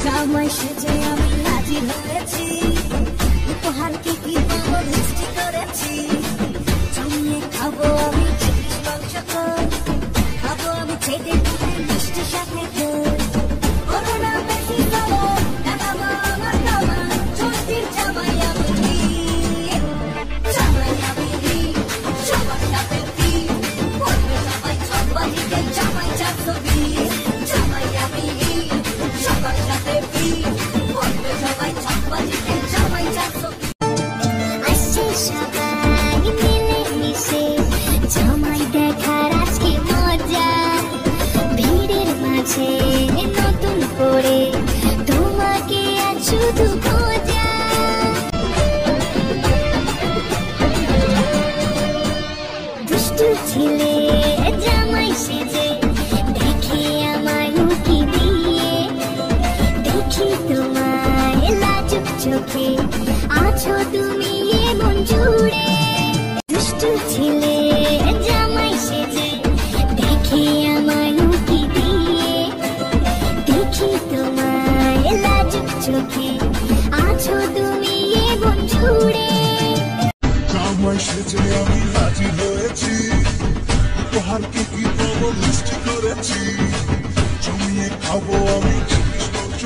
জামাই সেজে আমি হাজির হয়েছি, উপহার কি কি পাবো লিস্টি করেছি। জমিয়ে খাবো আমি চিংড়ি মাংস, খাবো আমি ছেড়ে মিষ্টি সাথে করোনা বেশি খাবো দেখাবো আমার নামা চলতির জামাই আমি, জামাই আমি সবার সাথে পড়বে সবাই ছকবাজিতে জামাই 420, জামাই আমি সবার সাথে পড়বে সবাই ছকবাজিতে জামাই 420। আসছে সবাই মিলে মিশে জামাই দেখার আজকে মজা, ভিড়ের মাঝে নতুন করে তোমাকে আজ শুধু খোঁজা। দুষ্টু ছেলে জামাই সেজে দেখে আমায় উকি দিয়ে, দেখি তোমায় লাজুক চোখে আছো তুমি এমন জুড়ে। দুষ্টু ছেলে জামাই সেজে দেখে আমায় উকি দিয়ে, দেখি তোমায় লাজুক চোখে আছো তুমি এমন জুড়ে। জামাই সেজে আমি হাজির হয়েছি, উপহার কি কি পাবো লিস্টি করেছি। জমিয়ে খাবো আমি চিংড়ি মাংস,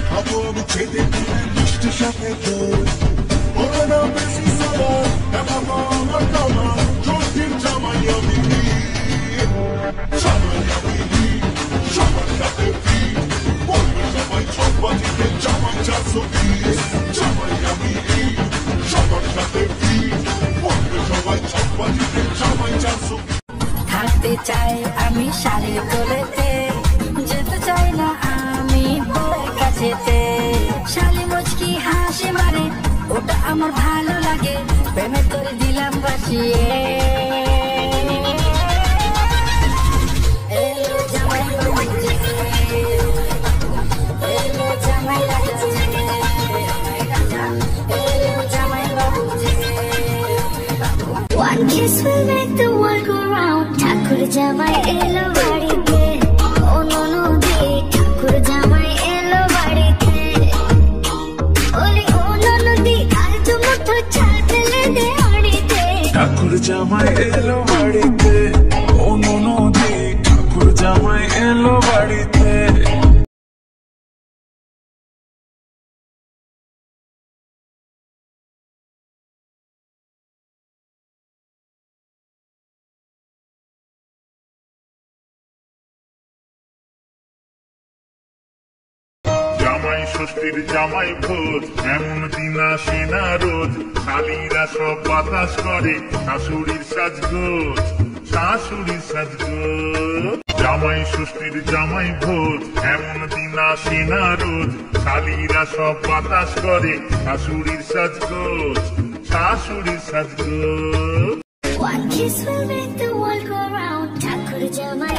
খাবো আমি ছেড়ে মিষ্টি সাথে করোনা বেশি সবার দেখাবো আমার নামা চলতির জামাই আমি, জামাই আমি সবার সাথে পড়বে সবাই ছকবাজিতে জামাই 420, জামাই আমি সবার সাথে পড়বে সবাই ছকবাজিতে জামাই 420। থাকতে চাই আমি শাড়ির তোলেতে, যেতে চাই না আমি বউয়ের কাছেতে। শালি মুচকি হাসি মারে ওটা আমার ভালো লাগে, প্রেমে করে দিলাম বাসিয়ে। এলো জামাই বাবুজি, এলো জামাই রাজা, এলো জামাই বাবুজি। One kiss will make the world go round. ঠাকুর জামাই এলো বাড়িতে, ও ননদে ঠাকুর জামাই এলো বাড়িতে। ওরে ও ননদে আর তো মুঠো চাল ফেলে দে হাঁড়িতে। ঠাকুর জামাই এলো বাড়িতে, ও ননদে ঠাকুর জামাই এলো বাড়িতে। জামাই ষষ্ঠীর জামাই ভোজ, এমন দিন আসে না রোজ। শালীরা সব বাতাস করে শাশুড়ির সাজগোজ, শাশুড়ির সাজগোজ। জামাই ষষ্ঠীর জামাই ভোজ, এমন দিন আসে না রোজ। শালীরা সব বাতাস করে শাশুড়ির সাজগোজ, শাশুড়ির সাজগোজ। One kiss will make the world go round. ঠাকুর জামাই